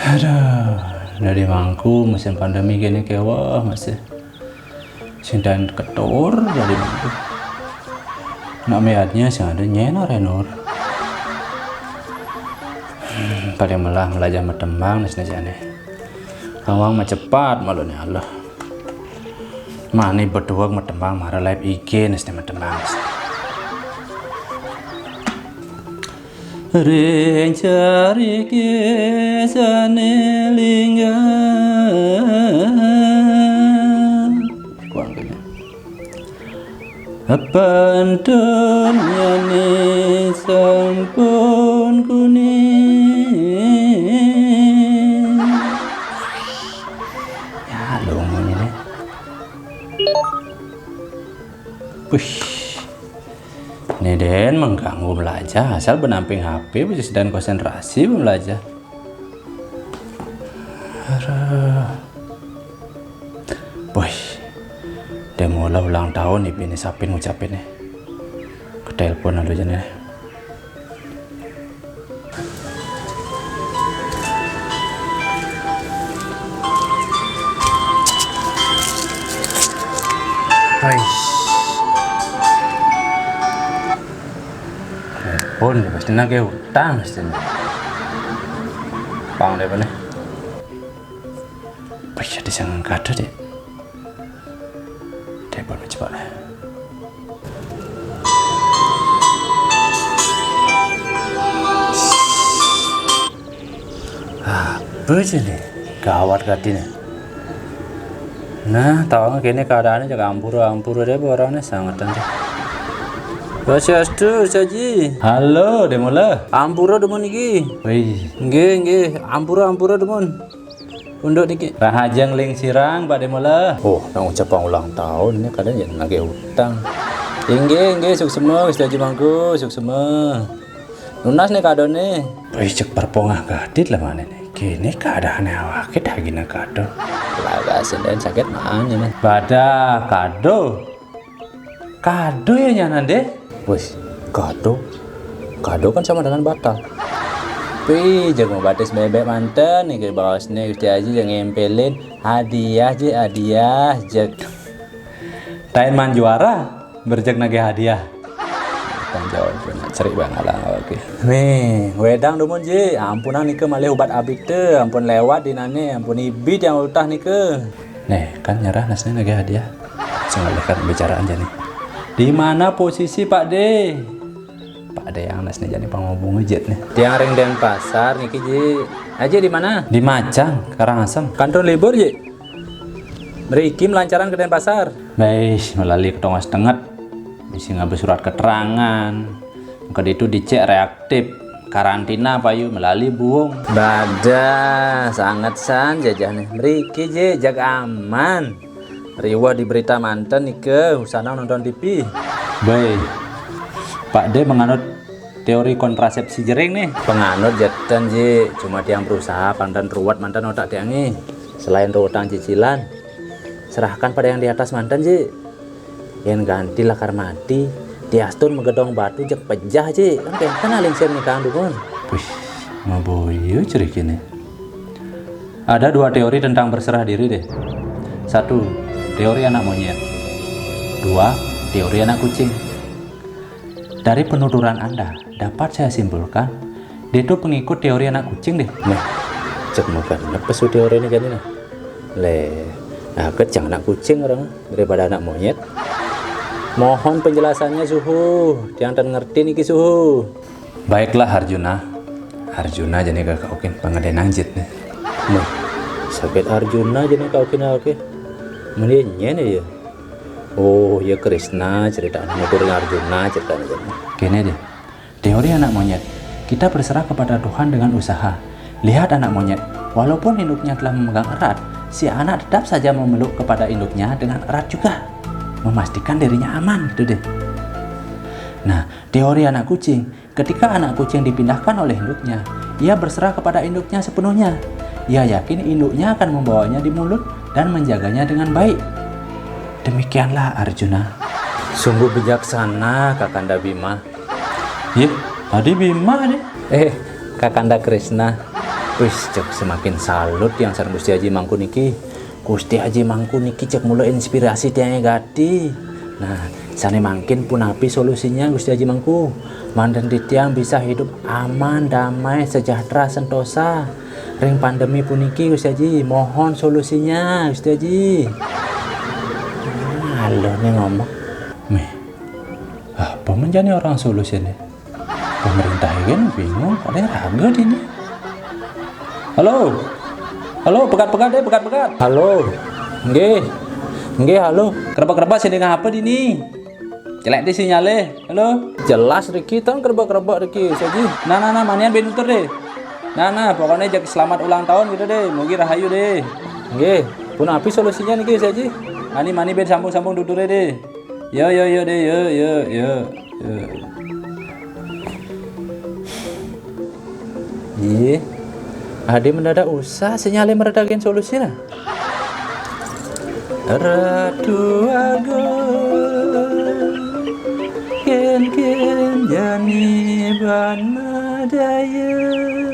Aduh, dari mangku musim pandemi gini kewah masih sindan ketor dari mangku. Nak meadnya sih ada nyenor renor. Paling melah melajah metembang nesnejane. Kawang mah cepat malunya Allah. Mani berdua metembang marah live IG nesne metembang. Ring cari kisane linggan kuangnya apantun yani sampun kuning ya lumayan ini. Neden mengganggu belajar asal benamping HP bisa sedang konsentrasi belajar. Boy, dia mulai ulang tahun nih ini sapin ngucapin nih. Ke telepon aja nih. Hai. Pun pasti nak ke utang mesti. Bang deh mana? Bisa disangka kado deh. Telepon cepat. Apa sih nih? Gawat katanya. Nah, tahu nggak kini keadaannya jaga ampuru deh orangnya sangat tentu. Swastiastu saji. Halo, demola. Ampura demon iki. Wih, nggih, ampura demon. Unduk niki. Rahajang ling sirang Pak Demola. Oh, nang ucapan ulang tahun ini kadang ya nagih utang. Nggih, suksema wis janji mangku, suksema. Lunas nih kadone. Wih, cek perpongah gadit lah mana nih. Kini keadaannya awake dah gina kado. Laga senden sakit mana nih. Pada kado ya nyanan deh. Wes, kado kan sama dengan batal. Tapi jangan batas bebek mantan nih ke bawasnya Gusti Haji yang ngempelin hadiah je. Tain man juara berjek nage hadiah. Kan jawab nak cerik bang alang oke. Nih, wedang dumun je, ampunan nih ke malih obat abik te, ampun lewat dinane, ampun ibit yang ultah nih ke. Nih, kan nyerah nasnya nage hadiah. Sengalihkan bicaraan jadi. Di mana posisi Pak D? Pak D yang nasnya jadi pengobong jet nih. Tiang ring dan pasar nih Ji. Aja di mana? Di Macang, Karangasem. Kantor libur Ji. Meriki melancaran ke Denpasar. Baik, melalui ketongah setengah. Bisa ngambil surat keterangan. Maka itu dicek reaktif. Karantina payu melalui buung. Bada, sangat san jajahnya. Meriki Ji, jaga aman. Riwah di berita mantan nih ke usana nonton TV. Baik, Pak D menganut teori kontrasepsi jering nih. Penganut jatan Ji, cuma tiang berusaha pandan ruwat mantan otak tiangi. Selain utang cicilan, serahkan pada yang di atas mantan Ji. Yang ganti lakar mati, diastun megedong batu jek pejah Ji. Kan aling sen nikah dukun. Wih, maboyo cerik ini. Ada dua teori tentang berserah diri deh. Satu, teori anak monyet. Dua, teori anak kucing. Dari penuturan Anda, dapat saya simpulkan, dia itu pengikut teori anak kucing deh. Nah, cek bukan lepas teori ini kan ini. Kecang anak kucing orang daripada anak monyet. Mohon penjelasannya suhu, yang tan ngerti niki suhu. Baiklah Arjuna. Arjuna jadi kakaukin pengadaan anjit nih. Nah, sakit Arjuna jadi kakaukin oke. Mendingan ya. Oh ya Krishna ceritanya ngukur Arjuna ceritanya. Gini deh, teori anak monyet. Kita berserah kepada Tuhan dengan usaha. Lihat anak monyet, walaupun induknya telah memegang erat, si anak tetap saja memeluk kepada induknya dengan erat juga, memastikan dirinya aman gitu deh. Nah, teori anak kucing, ketika anak kucing dipindahkan oleh induknya, ia berserah kepada induknya sepenuhnya. Ia yakin induknya akan membawanya di mulut dan menjaganya dengan baik. Demikianlah Arjuna. Sungguh bijaksana Kakanda Bima. Ya, tadi Bima deh. Kakanda Krishna. Wis cek semakin salut yang sareng Gusti Haji Mangku niki. Gusti Haji Mangku niki cek mulu inspirasi tiang gati. Nah, sane mangkin pun api solusinya Gusti Haji Mangku. Mandan tiang bisa hidup aman, damai, sejahtera, sentosa. Ring pandemi puniki Gusti Haji, mohon solusinya Gusti Haji. Halo nih ngomong. Meh, apa menjadi orang solusinya? Pemerintah kan bingung, ada raga ini. Halo, halo, pegat-pegat deh, pegat-pegat. Halo, nggih, halo. Kerba-kerba sini ngapa dini? Celek di sinyale. Halo, jelas Riki, tan kerba-kerba Riki, saji. Nah, manian benutur deh. Nah, pokoknya jak selamat ulang tahun gitu deh, mugi rahayu deh. Nggih, pun api solusinya nih saji. Mani ben sambung-sambung dudure deh. Yo deh, yo. Iya. Ade mendadak usah sinyalnya meredakin solusi lah. Ratu agung ken jani ban madaya.